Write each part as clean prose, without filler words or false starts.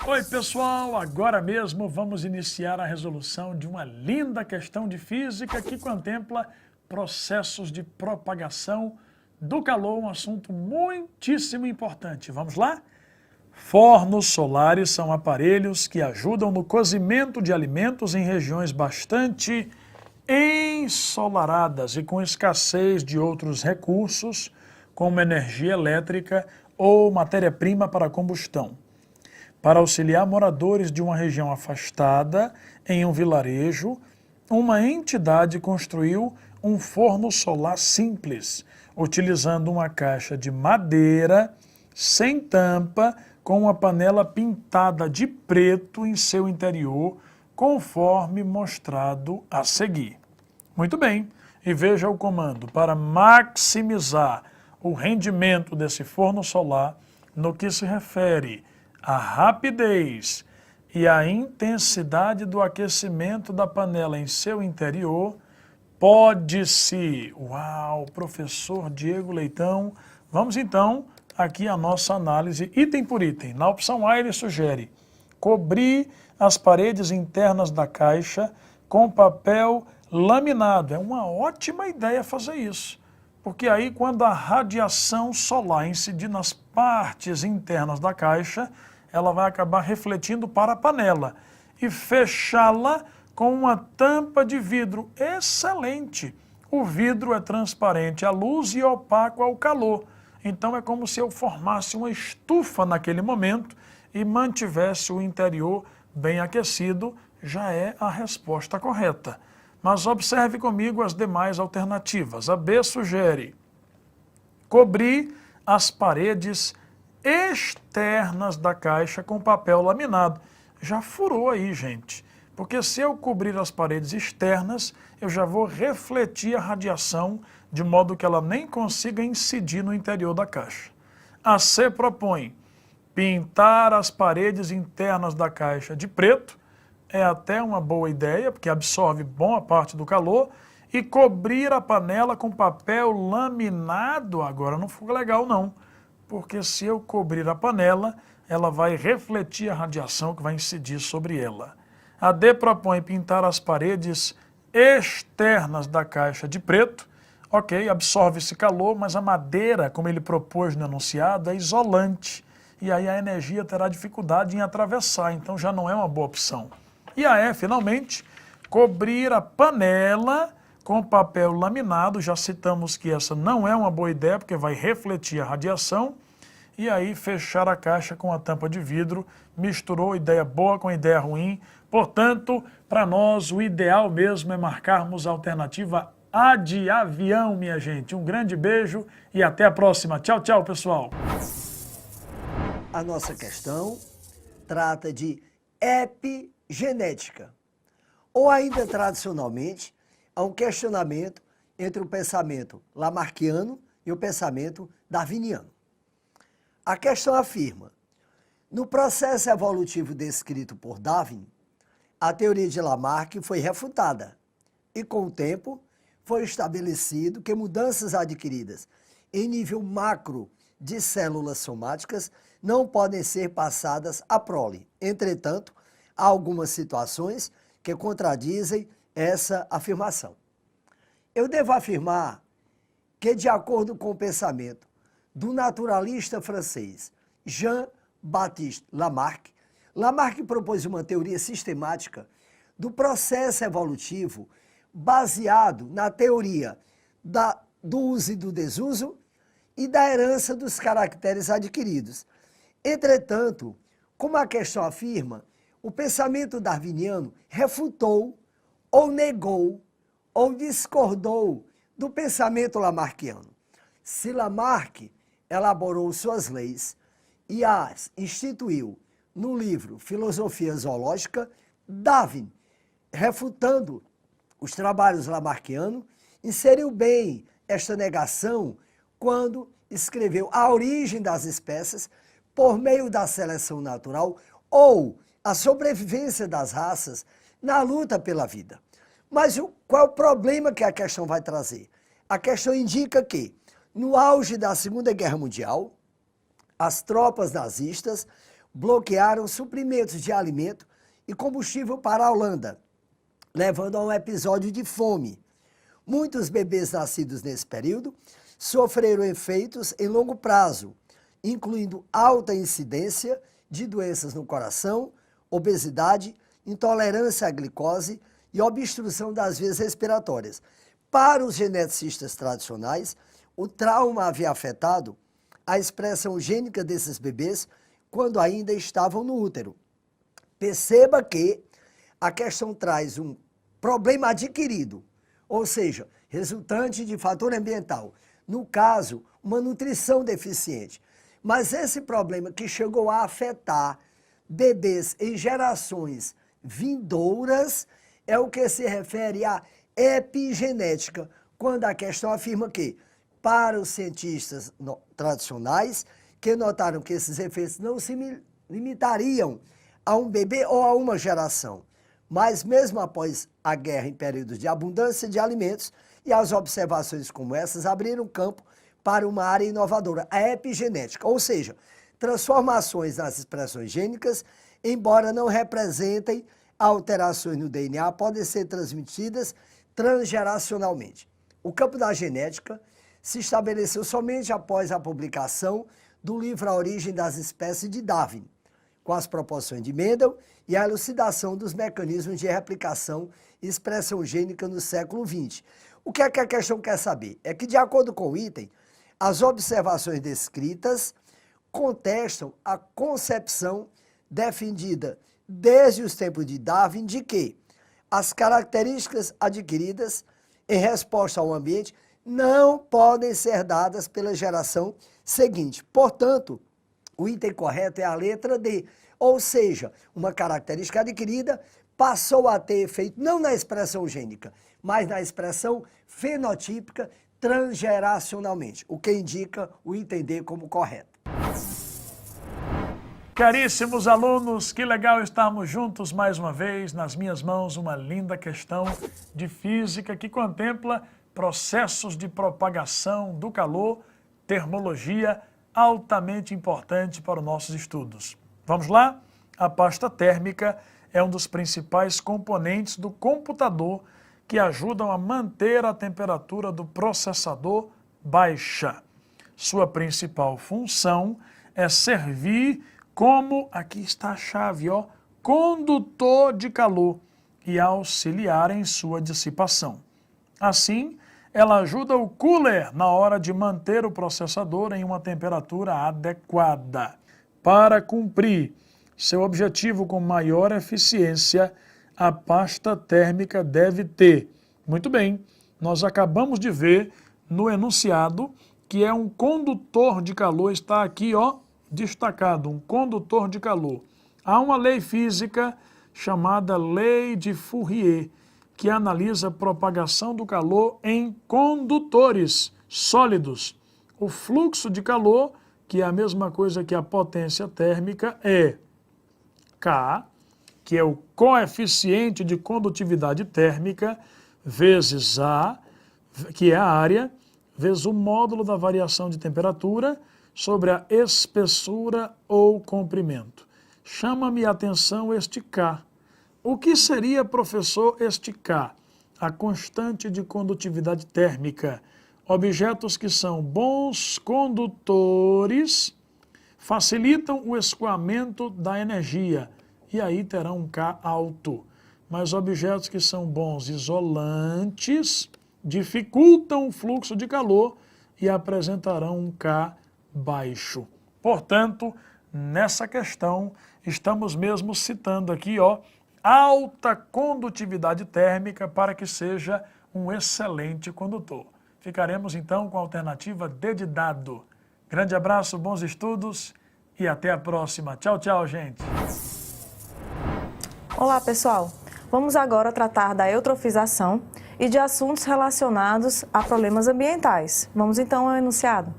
Oi pessoal, agora mesmo vamos iniciar a resolução de uma linda questão de física que contempla processos de propagação do calor, um assunto muitíssimo importante. Vamos lá? Fornos solares são aparelhos que ajudam no cozimento de alimentos em regiões bastante ensolaradas e com escassez de outros recursos, como energia elétrica ou matéria-prima para combustão. Para auxiliar moradores de uma região afastada, em um vilarejo, uma entidade construiu um forno solar simples, utilizando uma caixa de madeira, sem tampa, com uma panela pintada de preto em seu interior, conforme mostrado a seguir. Muito bem, e veja o comando para maximizar o rendimento desse forno solar no que se refere à rapidez e à intensidade do aquecimento da panela em seu interior. Pode-se, uau, professor Diego Leitão, vamos então aqui a nossa análise item por item. Na opção A ele sugere cobrir as paredes internas da caixa com papel laminado. É uma ótima ideia fazer isso, porque aí quando a radiação solar incidir nas partes internas da caixa, ela vai acabar refletindo para a panela e fechá-la com uma tampa de vidro. Excelente! O vidro é transparente à luz e opaco ao calor. Então é como se eu formasse uma estufa naquele momento e mantivesse o interior bem aquecido. Já é a resposta correta. Mas observe comigo as demais alternativas. A B sugere cobrir as paredes externas da caixa com papel laminado. Já furou aí, gente. Porque se eu cobrir as paredes externas, eu já vou refletir a radiação de modo que ela nem consiga incidir no interior da caixa. A C propõe pintar as paredes internas da caixa de preto. É até uma boa ideia, porque absorve boa parte do calor. E cobrir a panela com papel laminado, agora não ficou legal não. Porque se eu cobrir a panela, ela vai refletir a radiação que vai incidir sobre ela. A D propõe pintar as paredes externas da caixa de preto. Ok, absorve esse calor, mas a madeira, como ele propôs no enunciado, é isolante. E aí a energia terá dificuldade em atravessar, então já não é uma boa opção. E a E, finalmente, cobrir a panela com papel laminado. Já citamos que essa não é uma boa ideia, porque vai refletir a radiação. E aí fechar a caixa com a tampa de vidro. Misturou ideia boa com ideia ruim. Portanto, para nós, o ideal mesmo é marcarmos a alternativa A de avião, minha gente. Um grande beijo e até a próxima. Tchau, tchau, pessoal. A nossa questão trata de epigenética, ou ainda tradicionalmente, há um questionamento entre o pensamento lamarckiano e o pensamento darwiniano. A questão afirma: no processo evolutivo descrito por Darwin, a teoria de Lamarck foi refutada e, com o tempo, foi estabelecido que mudanças adquiridas em nível macro de células somáticas não podem ser passadas à prole. Entretanto, há algumas situações que contradizem essa afirmação. Eu devo afirmar que, de acordo com o pensamento do naturalista francês Jean-Baptiste Lamarck, Lamarck propôs uma teoria sistemática do processo evolutivo baseado na teoria do uso e do desuso e da herança dos caracteres adquiridos. Entretanto, como a questão afirma, o pensamento darwiniano refutou ou negou ou discordou do pensamento lamarckiano. Se Lamarck elaborou suas leis e as instituiu no livro Filosofia Zoológica, Darwin, refutando os trabalhos lamarckianos, inseriu bem esta negação quando escreveu A Origem das Espécies por meio da seleção natural ou a sobrevivência das raças na luta pela vida. Mas qual é o problema que a questão vai trazer? A questão indica que, no auge da Segunda Guerra Mundial, as tropas nazistas bloquearam suprimentos de alimento e combustível para a Holanda, levando a um episódio de fome. Muitos bebês nascidos nesse período sofreram efeitos em longo prazo, incluindo alta incidência de doenças no coração, obesidade, intolerância à glicose e obstrução das vias respiratórias. Para os geneticistas tradicionais, o trauma havia afetado a expressão gênica desses bebês quando ainda estavam no útero. Perceba que a questão traz um problema adquirido, ou seja, resultante de fator ambiental. No caso, uma nutrição deficiente. Mas esse problema que chegou a afetar bebês em gerações vindouras é o que se refere à epigenética, quando a questão afirma que, para os cientistas tradicionais, que notaram que esses efeitos não se limitariam a um bebê ou a uma geração, mas mesmo após a guerra em períodos de abundância de alimentos, e as observações como essas abriram campo para uma área inovadora, a epigenética, ou seja, transformações nas expressões gênicas, embora não representem alterações no DNA, podem ser transmitidas transgeracionalmente. O campo da genética se estabeleceu somente após a publicação do livro A Origem das Espécies de Darwin, com as proporções de Mendel e a elucidação dos mecanismos de replicação e expressão gênica no século XX. O que é que a questão quer saber? É que, de acordo com o item, as observações descritas contestam a concepção defendida desde os tempos de Darwin de que as características adquiridas em resposta ao ambiente não podem ser dadas pela geração seguinte. Portanto, o item correto é a letra D, ou seja, uma característica adquirida passou a ter efeito não na expressão gênica, mas na expressão fenotípica transgeracionalmente, o que indica o item D como correto. Caríssimos alunos, que legal estarmos juntos mais uma vez. Nas minhas mãos, uma linda questão de física que contempla processos de propagação do calor, termologia, altamente importante para os nossos estudos. Vamos lá? A pasta térmica é um dos principais componentes do computador que ajudam a manter a temperatura do processador baixa. Sua principal função é servir como, aqui está a chave, ó, condutor de calor e auxiliar em sua dissipação. Assim, ela ajuda o cooler na hora de manter o processador em uma temperatura adequada. Para cumprir seu objetivo com maior eficiência, a pasta térmica deve ter. Muito bem, nós acabamos de ver no enunciado que é um condutor de calor, está aqui, ó, destacado, um condutor de calor. Há uma lei física chamada Lei de Fourier, que analisa a propagação do calor em condutores sólidos. O fluxo de calor, que é a mesma coisa que a potência térmica, é K, que é o coeficiente de condutividade térmica, vezes A, que é a área, vezes o módulo da variação de temperatura sobre a espessura ou comprimento. Chama-me a atenção este K. O que seria, professor, este K? A constante de condutividade térmica. Objetos que são bons condutores facilitam o escoamento da energia, e aí terão um K alto. Mas objetos que são bons isolantes dificultam o fluxo de calor e apresentarão um K baixo. Portanto, nessa questão, estamos mesmo citando aqui, ó, alta condutividade térmica para que seja um excelente condutor. Ficaremos então com a alternativa D de dado. Grande abraço, bons estudos e até a próxima. Tchau, tchau, gente. Olá, pessoal. Vamos agora tratar da eutrofização e de assuntos relacionados a problemas ambientais. Vamos então ao enunciado.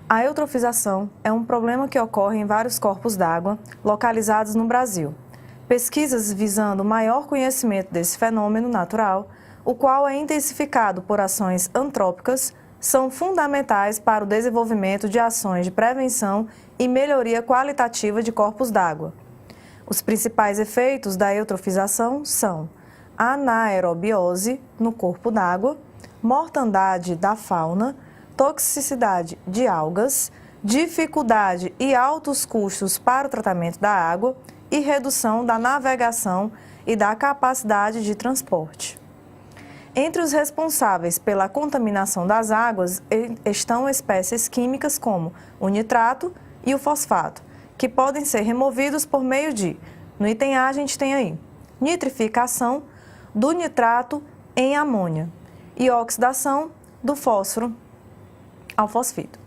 A eutrofização é um problema que ocorre em vários corpos d'água localizados no Brasil. Pesquisas visando maior conhecimento desse fenômeno natural, o qual é intensificado por ações antrópicas, são fundamentais para o desenvolvimento de ações de prevenção e melhoria qualitativa de corpos d'água. Os principais efeitos da eutrofização são anaerobiose no corpo d'água, mortandade da fauna, toxicidade de algas, dificuldade e altos custos para o tratamento da água e redução da navegação e da capacidade de transporte. Entre os responsáveis pela contaminação das águas estão espécies químicas como o nitrato e o fosfato, que podem ser removidos por meio de, no item A a gente tem aí, nitrificação do nitrato em amônia e oxidação do fósforo ao fosfito.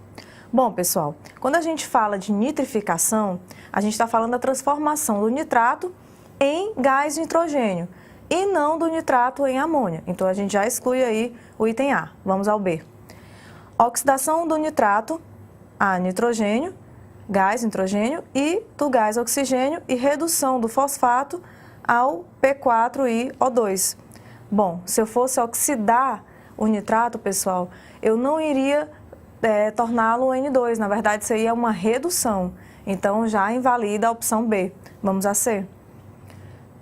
Bom, pessoal, quando a gente fala de nitrificação, a gente está falando da transformação do nitrato em gás nitrogênio e não do nitrato em amônia. Então, a gente já exclui aí o item A. Vamos ao B. Oxidação do nitrato a nitrogênio, gás nitrogênio, e do gás oxigênio e redução do fosfato ao P4 e O2. Bom, se eu fosse oxidar o nitrato, pessoal, eu não iria torná-lo N2. Na verdade, seria uma redução. Então, já invalida a opção B. Vamos a C.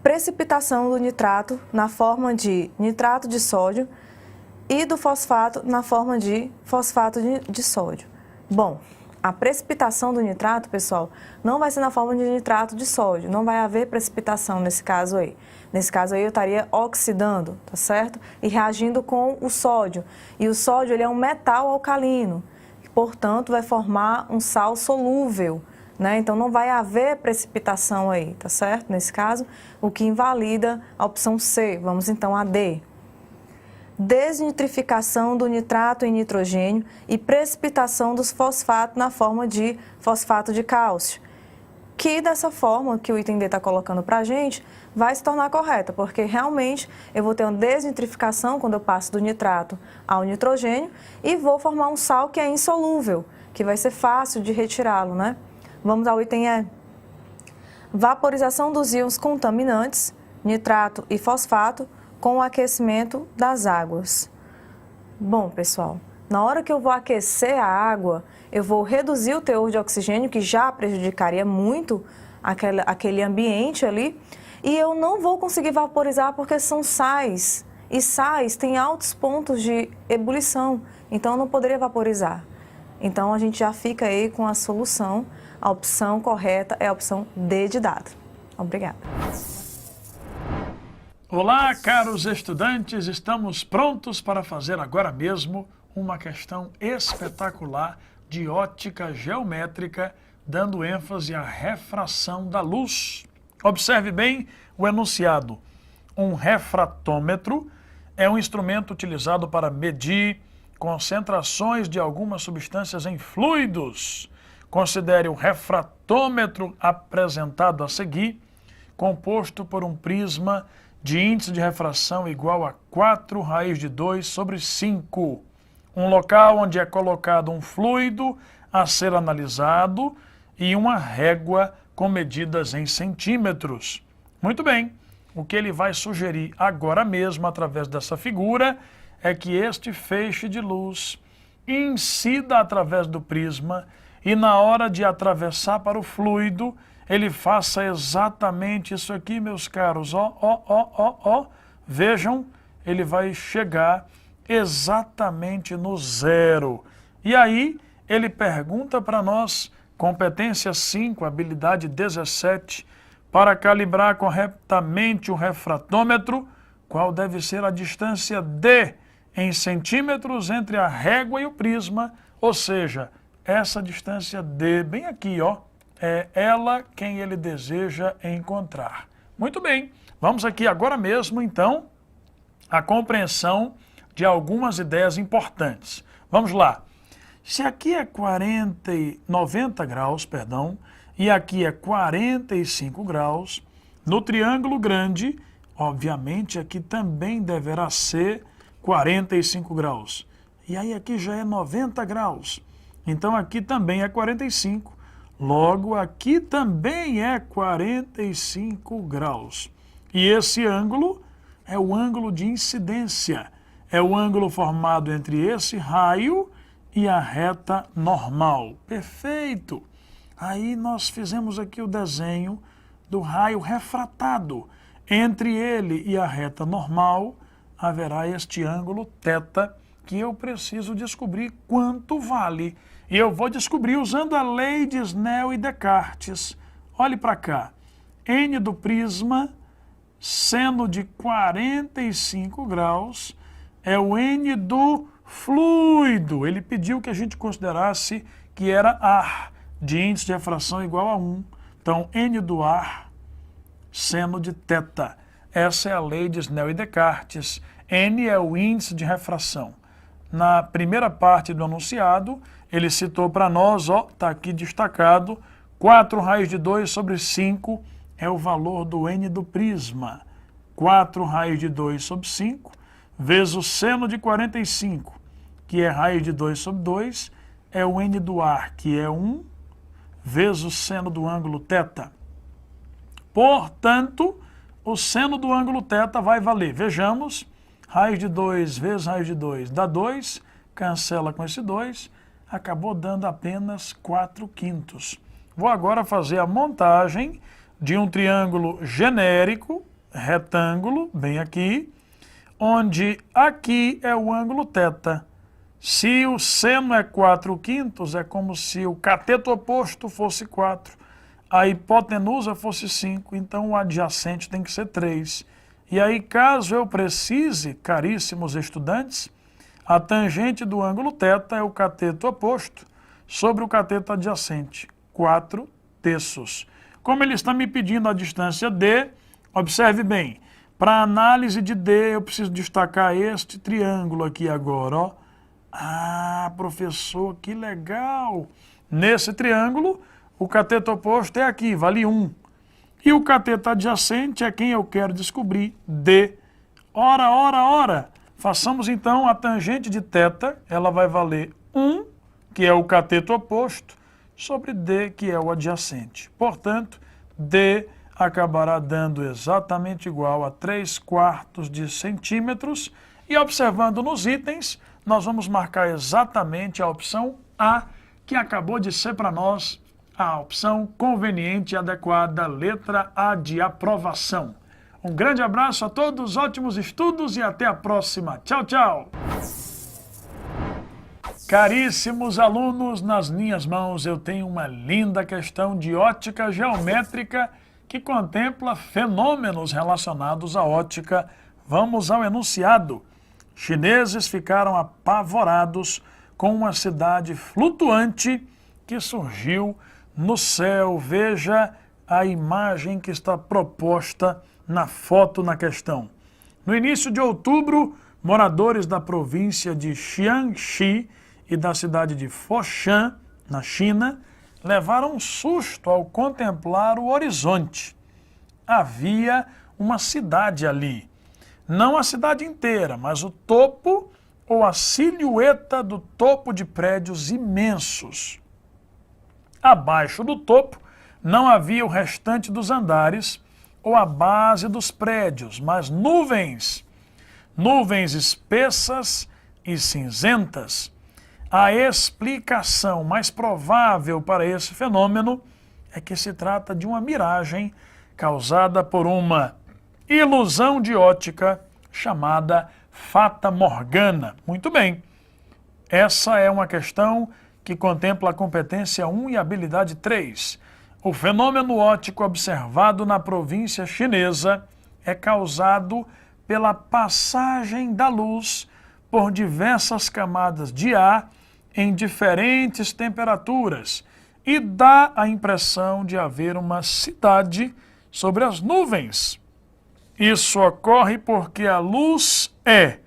Precipitação do nitrato na forma de nitrato de sódio e do fosfato na forma de fosfato de sódio. Bom, a precipitação do nitrato, pessoal, não vai ser na forma de nitrato de sódio. Não vai haver precipitação nesse caso aí. Nesse caso aí eu estaria oxidando, tá certo? E reagindo com o sódio. E o sódio, ele é um metal alcalino. Portanto, vai formar um sal solúvel, né? Então, não vai haver precipitação aí, tá certo? Nesse caso, o que invalida a opção C. Vamos, então, a D. Desnitrificação do nitrato em nitrogênio e precipitação dos fosfatos na forma de fosfato de cálcio. Que, dessa forma que o item D está colocando para a gente, vai se tornar correta, porque realmente eu vou ter uma desnitrificação quando eu passo do nitrato ao nitrogênio e vou formar um sal que é insolúvel, que vai ser fácil de retirá-lo, né? Vamos ao item E. Vaporização dos íons contaminantes, nitrato e fosfato, com o aquecimento das águas. Bom, pessoal, na hora que eu vou aquecer a água, eu vou reduzir o teor de oxigênio, que já prejudicaria muito aquele ambiente ali, e eu não vou conseguir vaporizar porque são sais, e sais têm altos pontos de ebulição, então eu não poderia vaporizar. Então a gente já fica aí com a solução, a opção correta é a opção D de dado. Obrigada. Olá, caros estudantes, estamos prontos para fazer agora mesmo uma questão espetacular de ótica geométrica, dando ênfase à refração da luz. Observe bem o enunciado. Um refratômetro é um instrumento utilizado para medir concentrações de algumas substâncias em fluidos. Considere o refratômetro apresentado a seguir, composto por um prisma de índice de refração igual a 4/2/5. Um local onde é colocado um fluido a ser analisado e uma régua com medidas em centímetros. Muito bem, o que ele vai sugerir agora mesmo através dessa figura é que este feixe de luz incida através do prisma e na hora de atravessar para o fluido, ele faça exatamente isso aqui, meus caros. Vejam, ele vai chegar exatamente no zero. E aí, ele pergunta para nós, competência 5, habilidade 17, para calibrar corretamente o refratômetro, qual deve ser a distância D em centímetros entre a régua e o prisma, ou seja, essa distância D, bem aqui, ó, é ela quem ele deseja encontrar. Muito bem, vamos aqui agora mesmo, então, a compreensão de algumas ideias importantes. Vamos lá. Se aqui é 90 graus, e aqui é 45 graus, no triângulo grande, obviamente, aqui também deverá ser 45 graus. E aí aqui já é 90 graus. Então aqui também é 45. Logo, aqui também é 45 graus. E esse ângulo é o ângulo de incidência. é o ângulo formado entre esse raio e a reta normal. Perfeito! Aí nós fizemos aqui o desenho do raio refratado. Entre ele e a reta normal haverá este ângulo θ, que eu preciso descobrir quanto vale. E eu vou descobrir usando a lei de Snell e Descartes. Olhe para cá. N do prisma, seno de 45 graus, é o N do fluido. Ele pediu que a gente considerasse que era ar, de índice de refração igual a 1. Então, N do ar, seno de θ. Essa é a lei de Snell e Descartes. N é o índice de refração. Na primeira parte do enunciado, ele citou para nós, está aqui destacado, 4 raios de 2 sobre 5 é o valor do N do prisma. 4 raios de 2 sobre 5, vezes o seno de 45, que é raios de 2 sobre 2, é o N do ar, que é 1, vezes o seno do ângulo θ. Portanto, o seno do ângulo θ vai valer, vejamos, raios de 2 vezes raios de 2 dá 2, cancela com esse 2, acabou dando apenas 4/5. Vou agora fazer a montagem de um triângulo genérico, retângulo, bem aqui, onde aqui é o ângulo θ. Se o seno é 4/5, é como se o cateto oposto fosse 4, a hipotenusa fosse 5, então o adjacente tem que ser 3. E aí, caso eu precise, caríssimos estudantes, a tangente do ângulo θ é o cateto oposto sobre o cateto adjacente, 4/3. Como ele está me pedindo a distância D, observe bem, para a análise de D eu preciso destacar este triângulo aqui agora, ó. Ah, professor, que legal! Nesse triângulo, o cateto oposto é aqui, vale 1. E o cateto adjacente é quem eu quero descobrir, D. Ora! Façamos então a tangente de θ, ela vai valer 1, que é o cateto oposto, sobre D, que é o adjacente. Portanto, D acabará dando exatamente igual a 3/4 de centímetros. E observando nos itens, nós vamos marcar exatamente a opção A, que acabou de ser para nós a opção conveniente e adequada, letra A de aprovação. Um grande abraço a todos, ótimos estudos e até a próxima. Tchau, tchau! Caríssimos alunos, nas minhas mãos eu tenho uma linda questão de ótica geométrica que contempla fenômenos relacionados à ótica. Vamos ao enunciado. Chineses ficaram apavorados com uma cidade flutuante que surgiu no céu. Veja a imagem que está proposta na foto na questão. No início de outubro, moradores da província de Jiangxi e da cidade de Foshan, na China, levaram um susto ao contemplar o horizonte. Havia uma cidade ali. Não a cidade inteira, mas o topo ou a silhueta do topo de prédios imensos. Abaixo do topo não havia o restante dos andares ou a base dos prédios, mas nuvens espessas e cinzentas. A explicação mais provável para esse fenômeno é que se trata de uma miragem causada por uma ilusão de ótica chamada Fata Morgana. Muito bem, essa é uma questão que contempla a competência 1 e habilidade 3. O fenômeno óptico observado na província chinesa é causado pela passagem da luz por diversas camadas de ar em diferentes temperaturas e dá a impressão de haver uma cidade sobre as nuvens. Isso ocorre porque a luz é...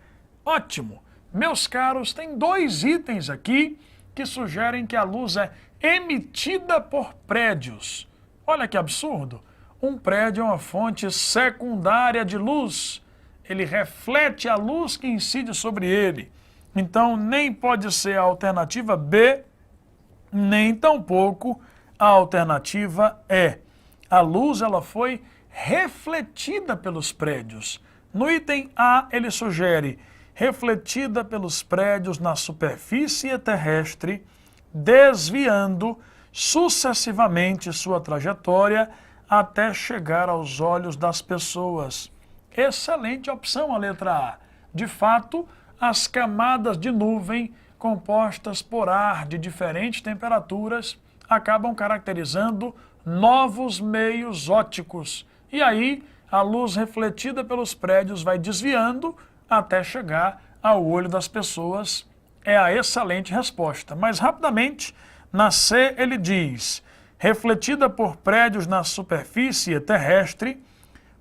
Ótimo! Meus caros, tem 2 itens aqui que sugerem que a luz é emitida por prédios. Olha que absurdo! Um prédio é uma fonte secundária de luz. Ele reflete a luz que incide sobre ele. Então, nem pode ser a alternativa B, nem tampouco a alternativa E. A luz ela foi refletida pelos prédios. No item A, ele sugere refletida pelos prédios na superfície terrestre, desviando sucessivamente sua trajetória até chegar aos olhos das pessoas. Excelente opção a letra A. De fato, as camadas de nuvem compostas por ar de diferentes temperaturas acabam caracterizando novos meios ópticos. E aí, a luz refletida pelos prédios vai desviando até chegar ao olho das pessoas. É a excelente resposta. Mas, rapidamente, na C ele diz, refletida por prédios na superfície terrestre,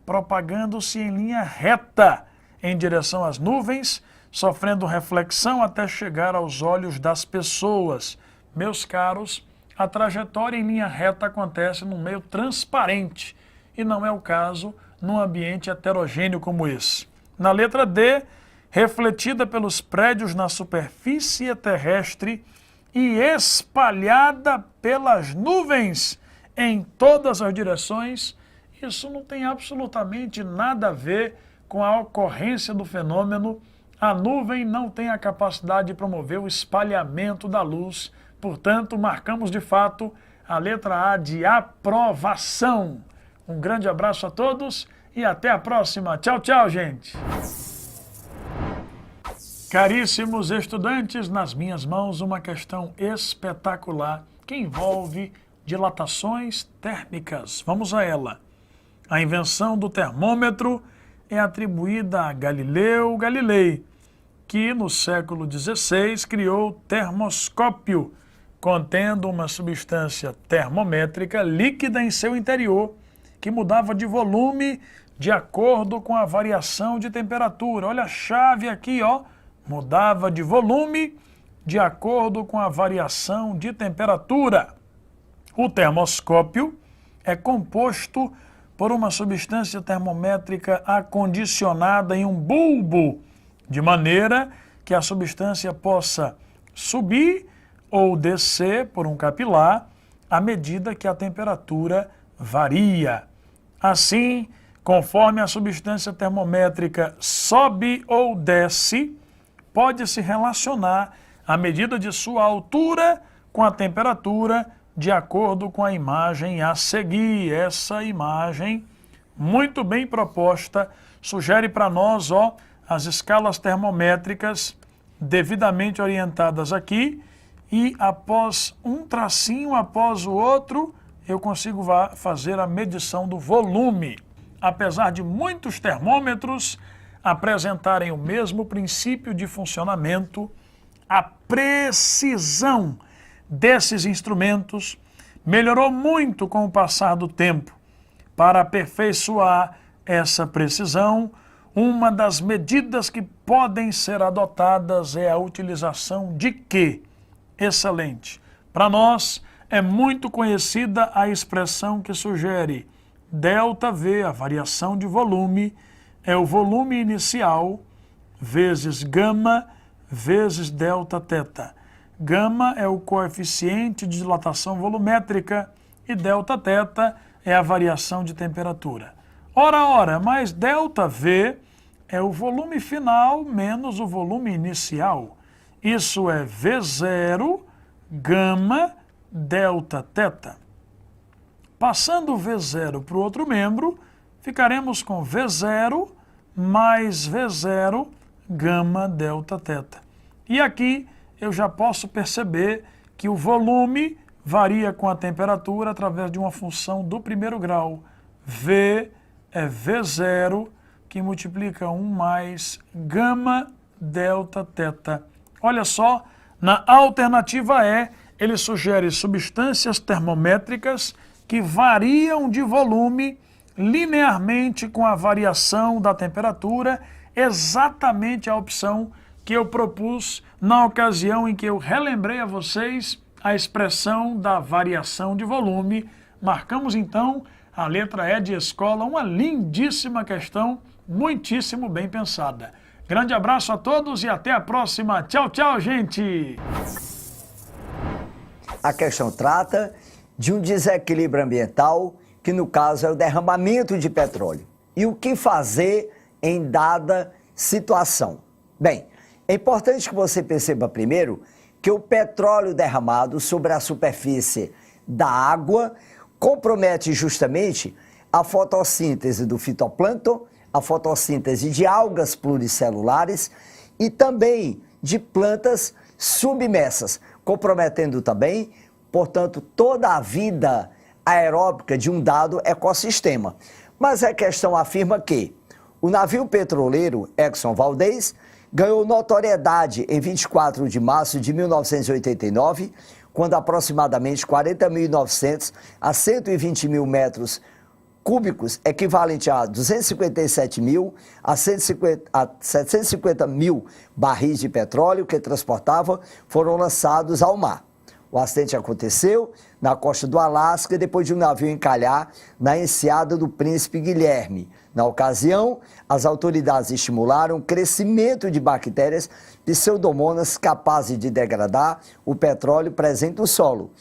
propagando-se em linha reta em direção às nuvens, sofrendo reflexão até chegar aos olhos das pessoas. Meus caros, a trajetória em linha reta acontece num meio transparente e não é o caso num ambiente heterogêneo como esse. Na letra D, refletida pelos prédios na superfície terrestre e espalhada pelas nuvens em todas as direções, isso não tem absolutamente nada a ver com a ocorrência do fenômeno. A nuvem não tem a capacidade de promover o espalhamento da luz, portanto, marcamos de fato a letra A de aprovação. Um grande abraço a todos e até a próxima. Tchau, tchau, gente! Caríssimos estudantes, nas minhas mãos uma questão espetacular que envolve dilatações térmicas. Vamos a ela. A invenção do termômetro é atribuída a Galileu Galilei, que no século XVI criou o termoscópio, contendo uma substância termométrica líquida em seu interior, que mudava de volume de acordo com a variação de temperatura. Olha a chave aqui, ó. Mudava de volume de acordo com a variação de temperatura. O termoscópio é composto por uma substância termométrica acondicionada em um bulbo, de maneira que a substância possa subir ou descer por um capilar à medida que a temperatura varia. Assim, conforme a substância termométrica sobe ou desce, pode-se relacionar a medida de sua altura com a temperatura de acordo com a imagem a seguir. Essa imagem, muito bem proposta, sugere para nós as escalas termométricas devidamente orientadas aqui e após um tracinho após o outro, eu consigo fazer a medição do volume. Apesar de muitos termômetros apresentarem o mesmo princípio de funcionamento, a precisão desses instrumentos melhorou muito com o passar do tempo. Para aperfeiçoar essa precisão, uma das medidas que podem ser adotadas é a utilização de quê? Excelente. Para nós, é muito conhecida a expressão que sugere ΔV, a variação de volume, é o volume inicial vezes gama vezes Δθ. Gama é o coeficiente de dilatação volumétrica e Δθ é a variação de temperatura. Ora, mas ΔV é o volume final menos o volume inicial. Isso é V0 gama Δθ. Passando o V0 para o outro membro, ficaremos com V0 mais V0 gama Δθ. E aqui eu já posso perceber que o volume varia com a temperatura através de uma função do primeiro grau. V é V0, que multiplica 1 mais gama Δθ. Olha só, na alternativa E, ele sugere substâncias termométricas que variam de volume linearmente com a variação da temperatura, exatamente a opção que eu propus na ocasião em que eu relembrei a vocês a expressão da variação de volume. Marcamos então a letra E de escola, uma lindíssima questão, muitíssimo bem pensada. Grande abraço a todos e até a próxima. Tchau, tchau, gente! A questão trata de um desequilíbrio ambiental, que no caso é o derramamento de petróleo. E o que fazer em dada situação? Bem, é importante que você perceba primeiro que o petróleo derramado sobre a superfície da água compromete justamente a fotossíntese do fitoplâncton, a fotossíntese de algas pluricelulares e também de plantas submersas, comprometendo também, portanto, toda a vida aeróbica de um dado ecossistema. Mas a questão afirma que o navio petroleiro Exxon Valdez ganhou notoriedade em 24 de março de 1989, quando aproximadamente 40.900 a 120 mil metros cúbicos, equivalente a 257 mil a 750 mil barris de petróleo que transportava, foram lançados ao mar. O acidente aconteceu na costa do Alasca depois de um navio encalhar na enseada do Príncipe Guilherme. Na ocasião, as autoridades estimularam o crescimento de bactérias pseudomonas capazes de degradar o petróleo presente no solo.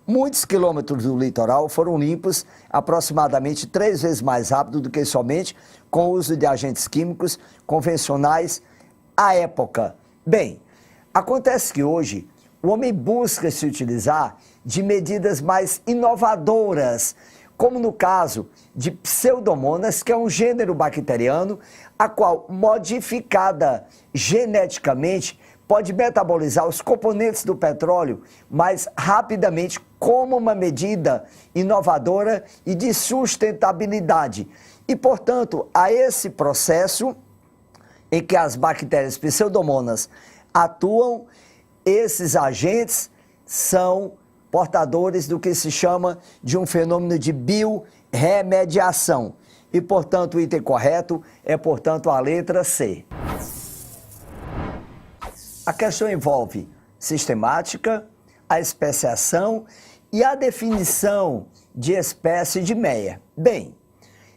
Muitos quilômetros do litoral foram limpos aproximadamente 3 vezes mais rápido do que somente com o uso de agentes químicos convencionais à época. Bem, acontece que hoje o homem busca se utilizar de medidas mais inovadoras, como no caso de Pseudomonas, que é um gênero bacteriano, a qual, modificada geneticamente, pode metabolizar os componentes do petróleo mais rapidamente, como uma medida inovadora e de sustentabilidade. E, portanto, a esse processo em que as bactérias Pseudomonas atuam, esses agentes são portadores do que se chama de um fenômeno de biorremediação. E, portanto, o item correto é, portanto, a letra C. A questão envolve sistemática, a especiação e a definição de espécie de Meyer. Bem,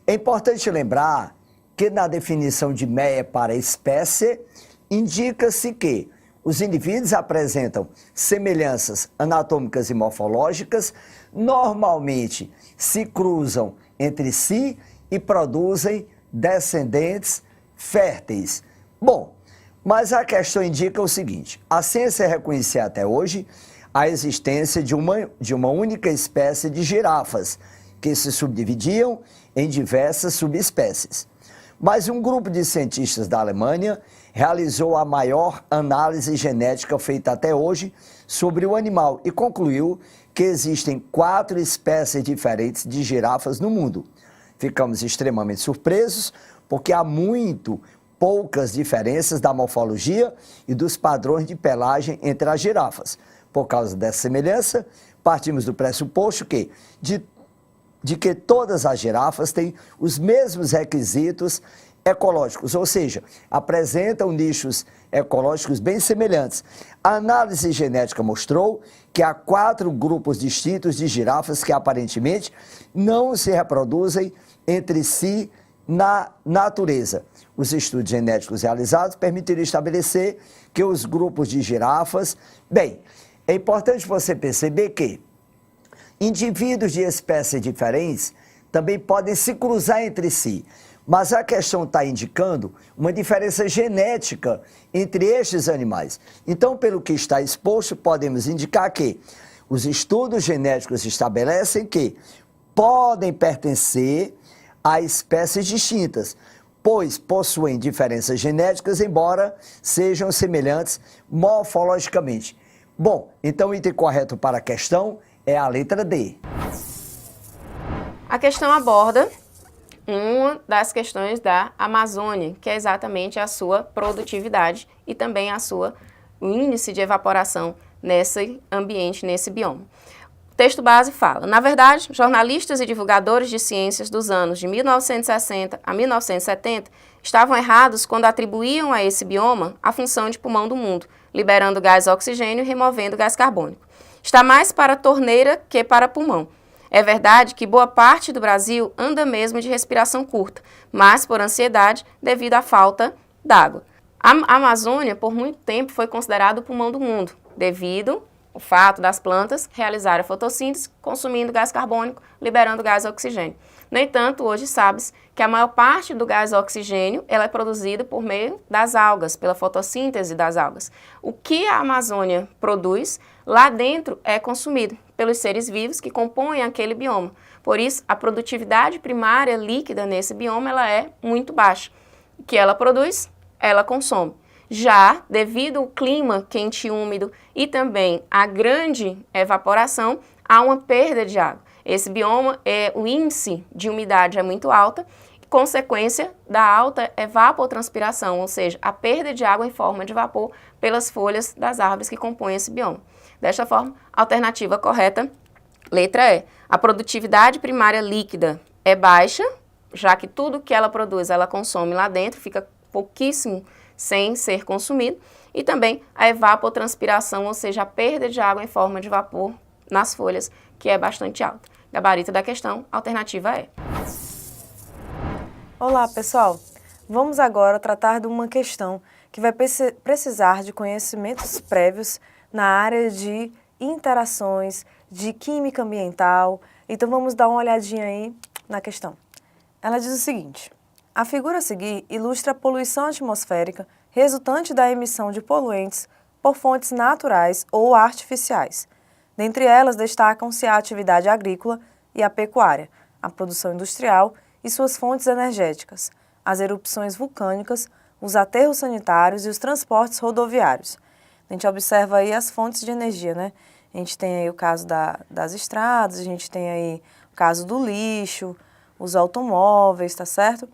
é importante lembrar que na definição de Meyer para espécie, indica-se que os indivíduos apresentam semelhanças anatômicas e morfológicas, normalmente se cruzam entre si e produzem descendentes férteis. Bom, mas a questão indica o seguinte: a ciência reconhecia até hoje a existência de uma única espécie de girafas, que se subdividiam em diversas subespécies. Mas um grupo de cientistas da Alemanha realizou a maior análise genética feita até hoje sobre o animal e concluiu que existem 4 espécies diferentes de girafas no mundo. Ficamos extremamente surpresos porque há muito poucas diferenças da morfologia e dos padrões de pelagem entre as girafas. Por causa dessa semelhança, partimos do pressuposto que de que todas as girafas têm os mesmos requisitos ecológicos, ou seja, apresentam nichos ecológicos bem semelhantes. A análise genética mostrou que há 4 grupos distintos de girafas que aparentemente não se reproduzem entre si na natureza. Os estudos genéticos realizados permitiram estabelecer que os grupos de girafas... Bem, é importante você perceber que indivíduos de espécies diferentes também podem se cruzar entre si, mas a questão está indicando uma diferença genética entre estes animais. Então, pelo que está exposto, podemos indicar que os estudos genéticos estabelecem que podem pertencer a espécies distintas, pois possuem diferenças genéticas, embora sejam semelhantes morfologicamente. Bom, então o item correto para a questão é a letra D. A questão aborda uma das questões da Amazônia, que é exatamente a sua produtividade e também o índice de evaporação nesse ambiente, nesse bioma. O texto base fala: na verdade, jornalistas e divulgadores de ciências dos anos de 1960 a 1970 estavam errados quando atribuíam a esse bioma a função de pulmão do mundo, liberando gás oxigênio e removendo gás carbônico. Está mais para torneira que para pulmão. É verdade que boa parte do Brasil anda mesmo de respiração curta, mas por ansiedade devido à falta d'água. A Amazônia, por muito tempo, foi considerada o pulmão do mundo, devido o fato das plantas realizarem a fotossíntese, consumindo gás carbônico, liberando gás oxigênio. No entanto, hoje sabe-se que a maior parte do gás oxigênio ela é produzida por meio das algas, pela fotossíntese das algas. O que a Amazônia produz, lá dentro é consumido pelos seres vivos que compõem aquele bioma. Por isso, a produtividade primária líquida nesse bioma ela é muito baixa. O que ela produz, ela consome. Já, devido ao clima quente e úmido e também a grande evaporação, há uma perda de água. Esse bioma, o índice de umidade é muito alta, consequência da alta evapotranspiração, ou seja, a perda de água em forma de vapor pelas folhas das árvores que compõem esse bioma. Desta forma, a alternativa correta, letra E. A produtividade primária líquida é baixa, já que tudo que ela produz, ela consome lá dentro, fica pouquíssimo sem ser consumido, e também a evapotranspiração, ou seja, a perda de água em forma de vapor nas folhas, que é bastante alta. Gabarito da questão, alternativa E. Olá, pessoal! Vamos agora tratar de uma questão que vai precisar de conhecimentos prévios na área de interações, de química ambiental. Então, vamos dar uma olhadinha aí na questão. Ela diz o seguinte: a figura a seguir ilustra a poluição atmosférica resultante da emissão de poluentes por fontes naturais ou artificiais. Dentre elas, destacam-se a atividade agrícola e a pecuária, a produção industrial e suas fontes energéticas, as erupções vulcânicas, os aterros sanitários e os transportes rodoviários. A gente observa aí as fontes de energia, né? A gente tem aí o caso das estradas, a gente tem aí o caso do lixo, os automóveis, tá certo?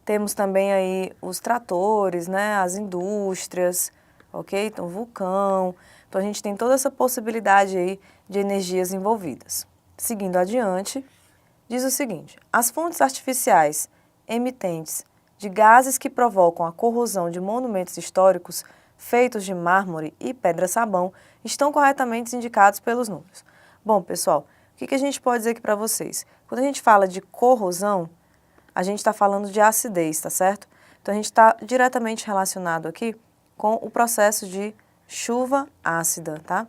Temos também aí os tratores, né? As indústrias, ok? Então, vulcão. Então, a gente tem toda essa possibilidade aí de energias envolvidas. Seguindo adiante, diz o seguinte: as fontes artificiais emitentes de gases que provocam a corrosão de monumentos históricos feitos de mármore e pedra-sabão estão corretamente indicados pelos números. Bom, pessoal, o que a gente pode dizer aqui para vocês? Quando a gente fala de corrosão, a gente está falando de acidez, tá certo? Então, a gente está diretamente relacionado aqui com o processo de chuva ácida, tá?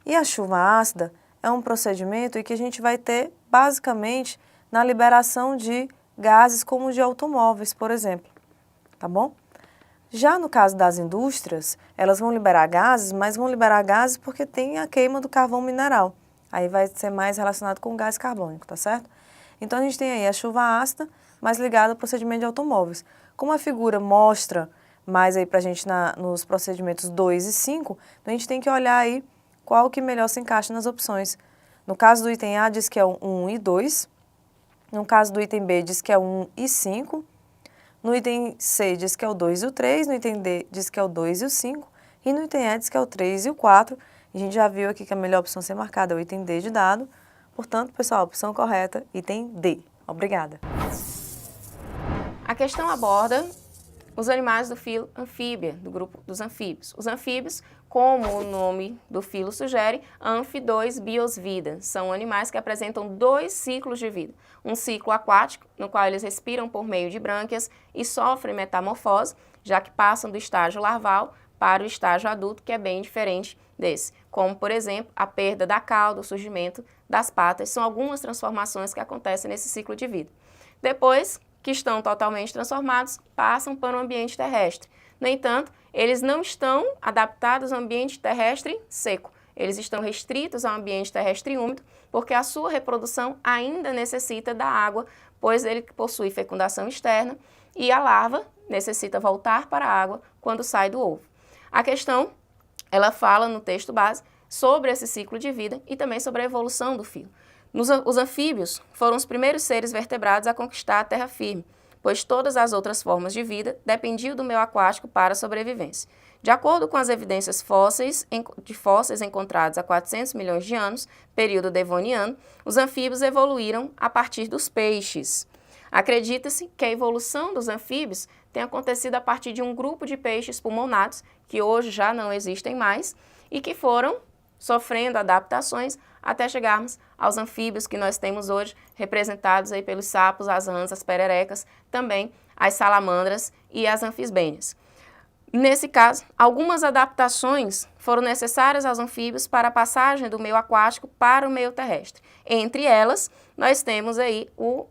E a chuva ácida é um procedimento em que a gente vai ter, basicamente, na liberação de gases como de automóveis, por exemplo, tá bom? Já no caso das indústrias, elas vão liberar gases, mas vão liberar gases porque tem a queima do carvão mineral. Aí vai ser mais relacionado com o gás carbônico, tá certo? Então, a gente tem aí a chuva ácida, mais ligada ao procedimento de automóveis. Como a figura mostra mais aí pra gente nos procedimentos 2 e 5, então a gente tem que olhar aí qual que melhor se encaixa nas opções. No caso do item A, diz que é o 1 e 2. No caso do item B, diz que é o 1 e 5. No item C, diz que é o 2 e o 3. No item D, diz que é o 2 e o 5. E no item E, diz que é o 3 e o 4. E a gente já viu aqui que a melhor opção a ser marcada é o item D de dado. Portanto, pessoal, a opção correta, item D. Obrigada. A questão aborda os animais do filo anfíbia, do grupo dos anfíbios. Os anfíbios, como o nome do filo sugere, anfi 2 bios vida, são animais que apresentam 2 ciclos de vida. Um ciclo aquático, no qual eles respiram por meio de brânquias e sofrem metamorfose, já que passam do estágio larval para o estágio adulto, que é bem diferente desse. Como, por exemplo, a perda da cauda, o surgimento das patas, são algumas transformações que acontecem nesse ciclo de vida. Depois que estão totalmente transformados, passam para o ambiente terrestre. No entanto, eles não estão adaptados ao ambiente terrestre seco. Eles estão restritos ao ambiente terrestre úmido, porque a sua reprodução ainda necessita da água, pois ele possui fecundação externa e a larva necessita voltar para a água quando sai do ovo. A questão, ela fala no texto base sobre esse ciclo de vida e também sobre a evolução do filo. Os anfíbios foram os primeiros seres vertebrados a conquistar a terra firme, pois todas as outras formas de vida dependiam do meio aquático para a sobrevivência. De acordo com as evidências fósseis encontradas há 400 milhões de anos, período devoniano, os anfíbios evoluíram a partir dos peixes. Acredita-se que a evolução dos anfíbios tenha acontecido a partir de um grupo de peixes pulmonados, que hoje já não existem mais, e que foram sofrendo adaptações até chegarmos aos anfíbios que nós temos hoje, representados aí pelos sapos, as rãs, as pererecas, também as salamandras e as anfisbênias. Nesse caso, algumas adaptações foram necessárias aos anfíbios para a passagem do meio aquático para o meio terrestre. Entre elas, nós temos aí o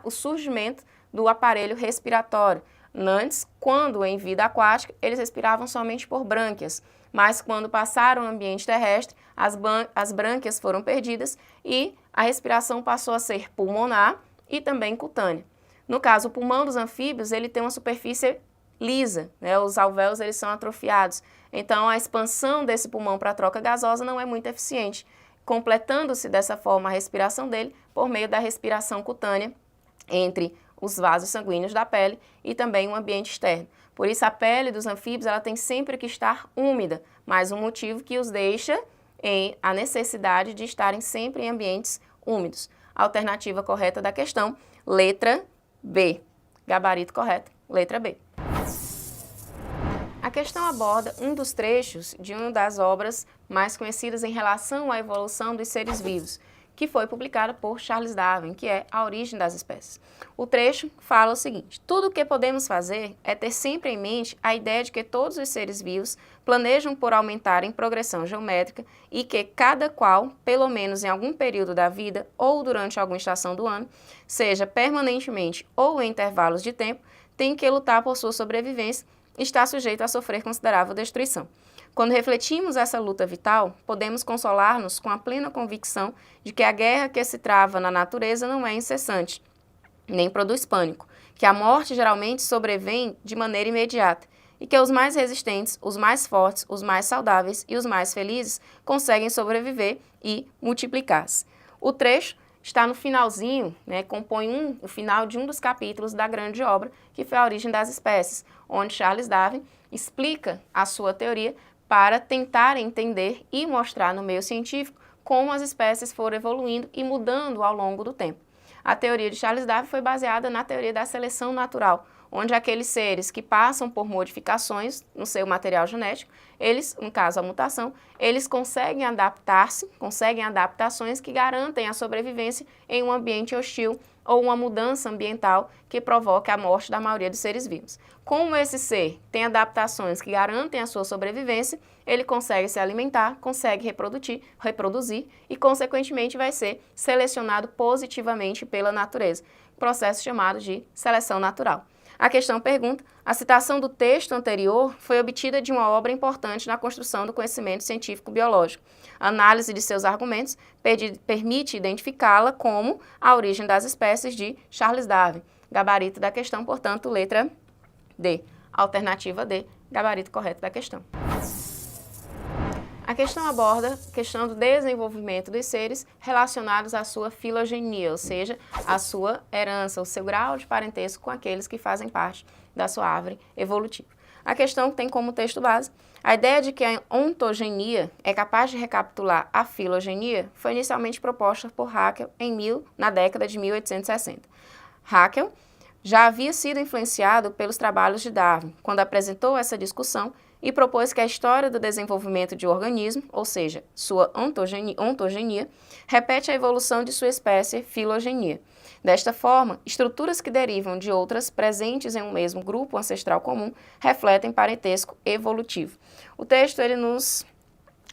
surgimento do aparelho respiratório. Antes, quando em vida aquática, eles respiravam somente por brânquias, mas quando passaram ao ambiente terrestre, as brânquias foram perdidas e a respiração passou a ser pulmonar e também cutânea. No caso, o pulmão dos anfíbios, ele tem uma superfície lisa, né? Os alvéolos eles são atrofiados, então a expansão desse pulmão para a troca gasosa não é muito eficiente, completando-se dessa forma a respiração dele por meio da respiração cutânea entre os vasos sanguíneos da pele e também o ambiente externo. Por isso a pele dos anfíbios ela tem sempre que estar úmida, mais um motivo que os deixa em a necessidade de estarem sempre em ambientes úmidos. A alternativa correta da questão, letra B. Gabarito correto, letra B. A questão aborda um dos trechos de uma das obras mais conhecidas em relação à evolução dos seres vivos, que foi publicada por Charles Darwin, que é A Origem das Espécies. O trecho fala o seguinte: tudo o que podemos fazer é ter sempre em mente a ideia de que todos os seres vivos planejam por aumentar em progressão geométrica e que cada qual, pelo menos em algum período da vida ou durante alguma estação do ano, seja permanentemente ou em intervalos de tempo, tem que lutar por sua sobrevivência e está sujeito a sofrer considerável destruição. Quando refletimos essa luta vital, podemos consolar-nos com a plena convicção de que a guerra que se trava na natureza não é incessante, nem produz pânico, que a morte geralmente sobrevém de maneira imediata e que os mais resistentes, os mais fortes, os mais saudáveis e os mais felizes conseguem sobreviver e multiplicar-se. O trecho está no finalzinho, né, compõe o final de um dos capítulos da grande obra, que foi A Origem das Espécies, onde Charles Darwin explica a sua teoria para tentar entender e mostrar no meio científico como as espécies foram evoluindo e mudando ao longo do tempo. A teoria de Charles Darwin foi baseada na teoria da seleção natural, onde aqueles seres que passam por modificações no seu material genético, eles, no caso a mutação, eles conseguem adaptar-se, conseguem adaptações que garantem a sobrevivência em um ambiente hostil ou uma mudança ambiental que provoque a morte da maioria dos seres vivos. Como esse ser tem adaptações que garantem a sua sobrevivência, ele consegue se alimentar, consegue reproduzir e, consequentemente, vai ser selecionado positivamente pela natureza, processo chamado de seleção natural. A questão pergunta: a citação do texto anterior foi obtida de uma obra importante na construção do conhecimento científico-biológico. A análise de seus argumentos permite identificá-la como A Origem das Espécies de Charles Darwin. Gabarito da questão, portanto, letra D. Alternativa D, gabarito correto da questão. A questão aborda a questão do desenvolvimento dos seres relacionados à sua filogenia, ou seja, à sua herança, o seu grau de parentesco com aqueles que fazem parte da sua árvore evolutiva. A questão tem como texto base: a ideia de que a ontogenia é capaz de recapitular a filogenia foi inicialmente proposta por Haeckel na década de 1860. Haeckel já havia sido influenciado pelos trabalhos de Darwin, quando apresentou essa discussão e propôs que a história do desenvolvimento de um organismo, ou seja, sua ontogenia, repete a evolução de sua espécie, filogenia. Desta forma, estruturas que derivam de outras presentes em um mesmo grupo ancestral comum refletem parentesco evolutivo. O texto ele nos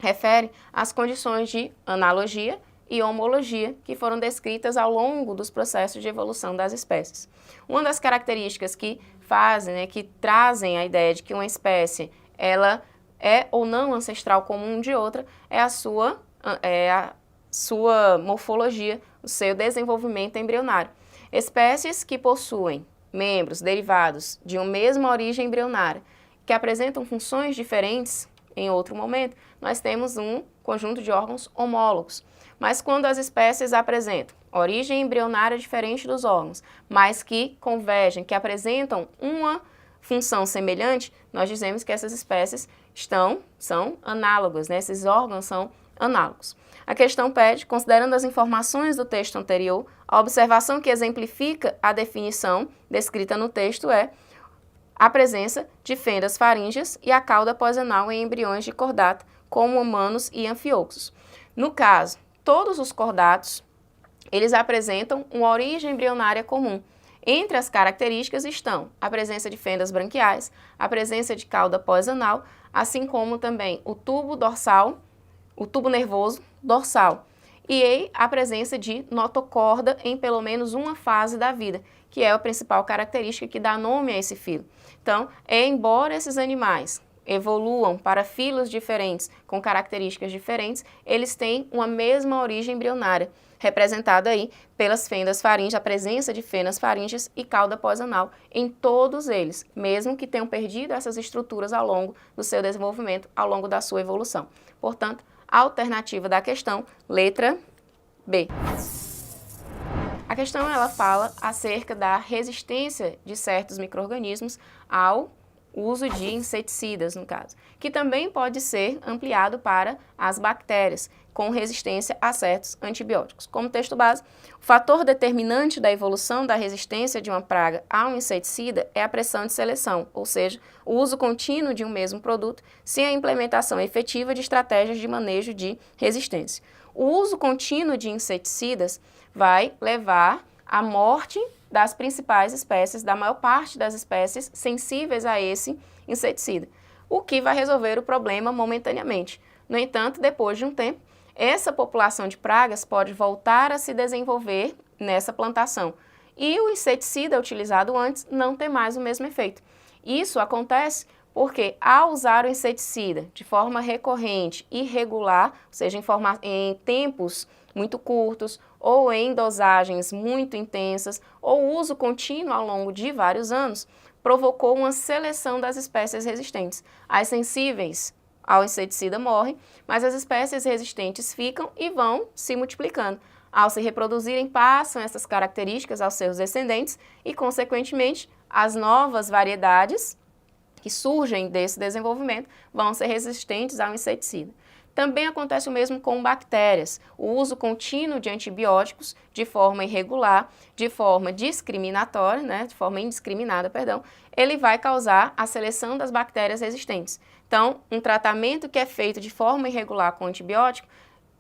refere às condições de analogia e homologia que foram descritas ao longo dos processos de evolução das espécies. Uma das características que que trazem a ideia de que uma espécie ela é ou não ancestral comum de outra é a sua morfologia, o seu desenvolvimento embrionário. Espécies que possuem membros derivados de uma mesma origem embrionária, que apresentam funções diferentes em outro momento, nós temos um conjunto de órgãos homólogos. Mas quando as espécies apresentam origem embrionária diferente dos órgãos, mas que convergem, que apresentam uma função semelhante, nós dizemos que essas espécies são análogas, né? Esses órgãos são análogos. A questão pede, considerando as informações do texto anterior, a observação que exemplifica a definição descrita no texto é a presença de fendas faríngeas e a cauda pós-anal em embriões de cordata, como humanos e anfíoxos. No caso, todos os cordatos, eles apresentam uma origem embrionária comum. Entre as características estão a presença de fendas branquiais, a presença de cauda pós-anal, assim como também o tubo dorsal, o tubo nervoso dorsal, e a presença de notocorda em pelo menos uma fase da vida, que é a principal característica que dá nome a esse filo. Então, embora esses animais evoluam para filos diferentes, com características diferentes, eles têm uma mesma origem embrionária, representada aí pelas fendas faríngeas, a presença de fendas faríngeas e cauda pós-anal em todos eles, mesmo que tenham perdido essas estruturas ao longo do seu desenvolvimento, ao longo da sua evolução. Portanto, a alternativa da questão, letra B. A questão ela fala acerca da resistência de certos micro-organismos ao uso de inseticidas, no caso, que também pode ser ampliado para as bactérias, com resistência a certos antibióticos. Como texto base, o fator determinante da evolução da resistência de uma praga a um inseticida é a pressão de seleção, ou seja, o uso contínuo de um mesmo produto sem a implementação efetiva de estratégias de manejo de resistência. O uso contínuo de inseticidas vai levar à morte das principais espécies, da maior parte das espécies sensíveis a esse inseticida, o que vai resolver o problema momentaneamente. No entanto, depois de um tempo, essa população de pragas pode voltar a se desenvolver nessa plantação e o inseticida utilizado antes não ter mais o mesmo efeito. Isso acontece porque, ao usar o inseticida de forma recorrente e regular, ou seja, em tempos muito curtos ou em dosagens muito intensas, ou uso contínuo ao longo de vários anos, provocou uma seleção das espécies resistentes. As sensíveis ao inseticida morrem, mas as espécies resistentes ficam e vão se multiplicando. Ao se reproduzirem, passam essas características aos seus descendentes e, consequentemente, as novas variedades que surgem desse desenvolvimento vão ser resistentes ao inseticida. Também acontece o mesmo com bactérias. O uso contínuo de antibióticos de forma irregular, de forma discriminatória, de forma indiscriminada, ele vai causar a seleção das bactérias resistentes. Então, um tratamento que é feito de forma irregular com antibiótico,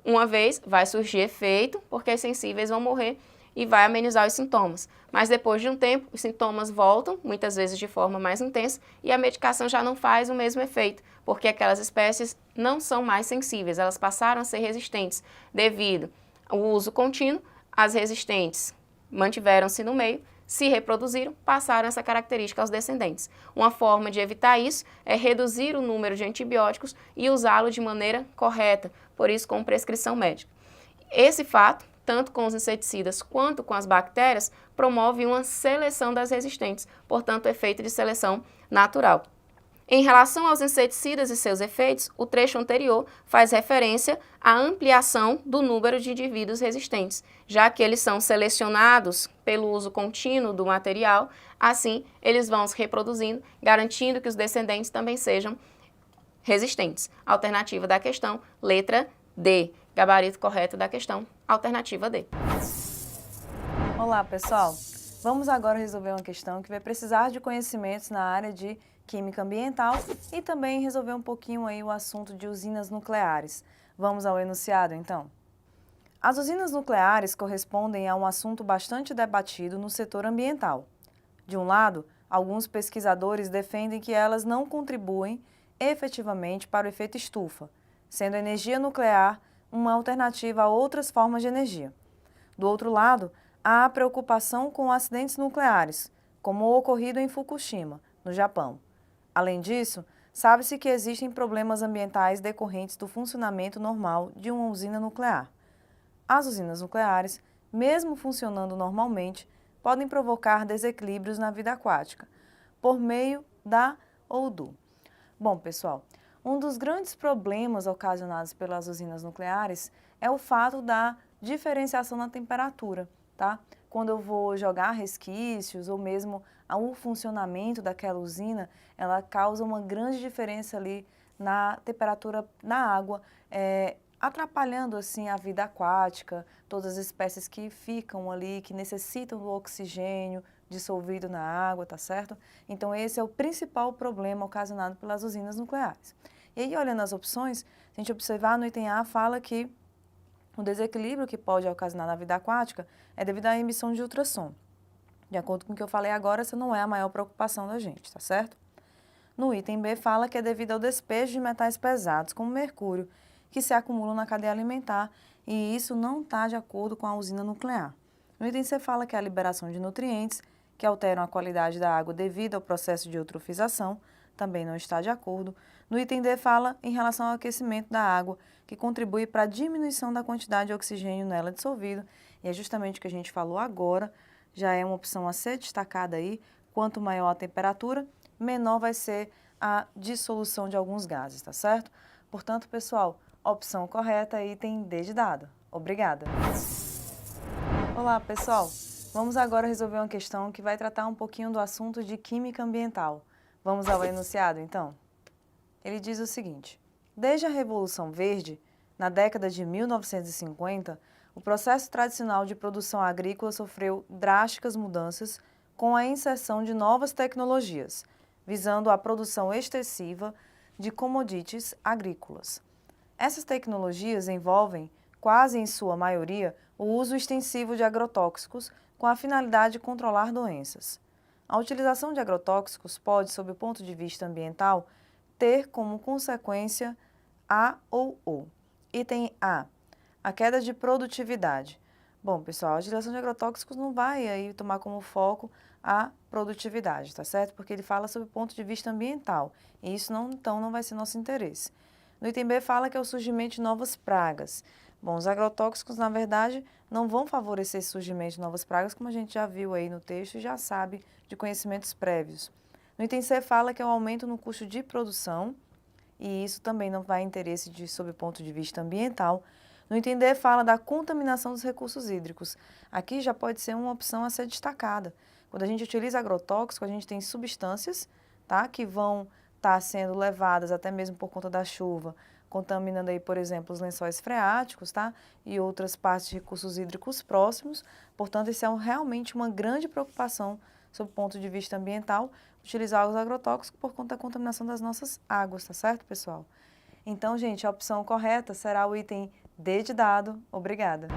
uma vez vai surgir efeito, porque os sensíveis vão morrer e vai amenizar os sintomas. Mas depois de um tempo, os sintomas voltam, muitas vezes de forma mais intensa, e a medicação já não faz o mesmo efeito, porque aquelas espécies não são mais sensíveis, elas passaram a ser resistentes devido ao uso contínuo. As resistentes mantiveram-se no meio, se reproduziram, passaram essa característica aos descendentes. Uma forma de evitar isso é reduzir o número de antibióticos e usá-lo de maneira correta, por isso com prescrição médica. Esse fato, tanto com os inseticidas quanto com as bactérias, promove uma seleção das resistentes, portanto, efeito de seleção natural. Em relação aos inseticidas e seus efeitos, o trecho anterior faz referência à ampliação do número de indivíduos resistentes, já que eles são selecionados pelo uso contínuo do material, assim eles vão se reproduzindo, garantindo que os descendentes também sejam resistentes. Alternativa da questão, letra D. Gabarito correto da questão, alternativa D. Olá, pessoal! Vamos agora resolver uma questão que vai precisar de conhecimentos na área de Química Ambiental e também resolver um pouquinho aí o assunto de usinas nucleares. Vamos ao enunciado, então? As usinas nucleares correspondem a um assunto bastante debatido no setor ambiental. De um lado, alguns pesquisadores defendem que elas não contribuem efetivamente para o efeito estufa, sendo a energia nuclear uma alternativa a outras formas de energia. Do outro lado, há a preocupação com acidentes nucleares, como o ocorrido em Fukushima, no Japão. Além disso, sabe-se que existem problemas ambientais decorrentes do funcionamento normal de uma usina nuclear. As usinas nucleares, mesmo funcionando normalmente, podem provocar desequilíbrios na vida aquática, por meio da ou do. Bom, pessoal, um dos grandes problemas ocasionados pelas usinas nucleares é o fato da diferenciação na temperatura, tá? Quando eu vou jogar resquícios ou mesmo o funcionamento daquela usina, ela causa uma grande diferença ali na temperatura na água, atrapalhando assim a vida aquática, todas as espécies que ficam ali, que necessitam do oxigênio dissolvido na água, tá certo? Então esse é o principal problema ocasionado pelas usinas nucleares. E aí, olhando as opções, se a gente observar no item A, fala que o desequilíbrio que pode ocasionar na vida aquática é devido à emissão de ultrassom. De acordo com o que eu falei agora, essa não é a maior preocupação da gente, tá certo? No item B fala que é devido ao despejo de metais pesados, como mercúrio, que se acumulam na cadeia alimentar, e isso não está de acordo com a usina nuclear. No item C fala que é a liberação de nutrientes que alteram a qualidade da água devido ao processo de eutrofização, também não está de acordo. No item D fala em relação ao aquecimento da água, que contribui para a diminuição da quantidade de oxigênio nela dissolvido, e é justamente o que a gente falou agora, já é uma opção a ser destacada aí. Quanto maior a temperatura, menor vai ser a dissolução de alguns gases, tá certo? Portanto, pessoal, opção correta, item D de dado. Obrigada! Olá, pessoal! Vamos agora resolver uma questão que vai tratar um pouquinho do assunto de química ambiental. Vamos ao enunciado, então? Ele diz o seguinte: desde a Revolução Verde, na década de 1950, o processo tradicional de produção agrícola sofreu drásticas mudanças com a inserção de novas tecnologias, visando a produção extensiva de commodities agrícolas. Essas tecnologias envolvem, quase em sua maioria, o uso extensivo de agrotóxicos com a finalidade de controlar doenças. A utilização de agrotóxicos pode, sob o ponto de vista ambiental, ter como consequência A ou O. Item A, a queda de produtividade. Bom, pessoal, a utilização de agrotóxicos não vai aí tomar como foco a produtividade, tá certo? Porque ele fala sob o ponto de vista ambiental, e isso então não vai ser nosso interesse. No item B fala que é o surgimento de novas pragas. Bom, os agrotóxicos, na verdade, não vão favorecer esse surgimento de novas pragas, como a gente já viu aí no texto e já sabe de conhecimentos prévios. No item C fala que é o aumento no custo de produção, e isso também não vai interesse sob o ponto de vista ambiental. No item D fala da contaminação dos recursos hídricos. Aqui já pode ser uma opção a ser destacada. Quando a gente utiliza agrotóxico, a gente tem substâncias, tá, que vão estar sendo levadas até mesmo por conta da chuva, contaminando aí, por exemplo, os lençóis freáticos, tá, e outras partes de recursos hídricos próximos. Portanto, isso é realmente uma grande preocupação sob o ponto de vista ambiental, utilizar os agrotóxicos por conta da contaminação das nossas águas, tá certo, pessoal? Então, gente, a opção correta será o item D de dado. Obrigada.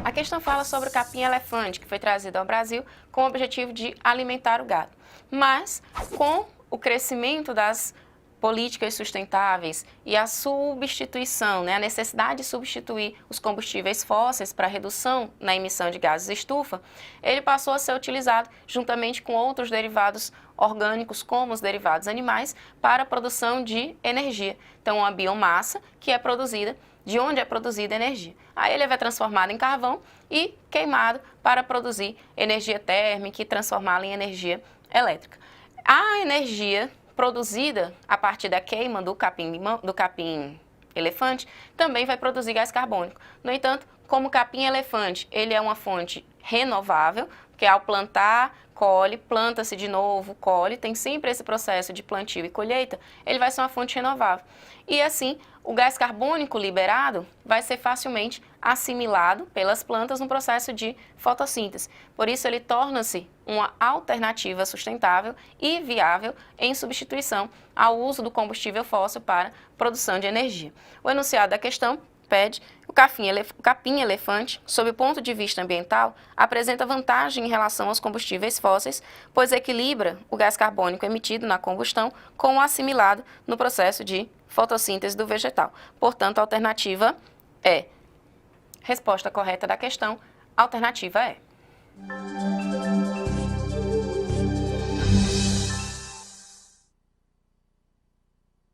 A questão fala sobre o capim-elefante, que foi trazido ao Brasil com o objetivo de alimentar o gado. Mas, com o crescimento das políticas sustentáveis e a substituição, a necessidade de substituir os combustíveis fósseis para redução na emissão de gases de estufa, ele passou a ser utilizado juntamente com outros derivados orgânicos, como os derivados animais, para a produção de energia. Então, a biomassa que é produzida, de onde é produzida energia. Aí ele é transformado em carvão e queimado para produzir energia térmica e transformá-la em energia elétrica. A energia produzida a partir da queima do capim-elefante também vai produzir gás carbônico. No entanto, como o capim-elefante ele é uma fonte renovável, porque ao plantar, colhe, planta-se de novo, colhe, tem sempre esse processo de plantio e colheita, ele vai ser uma fonte renovável. E assim, o gás carbônico liberado vai ser facilmente assimilado pelas plantas no processo de fotossíntese. Por isso, ele torna-se uma alternativa sustentável e viável em substituição ao uso do combustível fóssil para produção de energia. O enunciado da questão pede o capim-elefante, sob o ponto de vista ambiental, apresenta vantagem em relação aos combustíveis fósseis, pois equilibra o gás carbônico emitido na combustão com o assimilado no processo de fotossíntese do vegetal. Portanto, a alternativa é. Resposta correta da questão, alternativa é.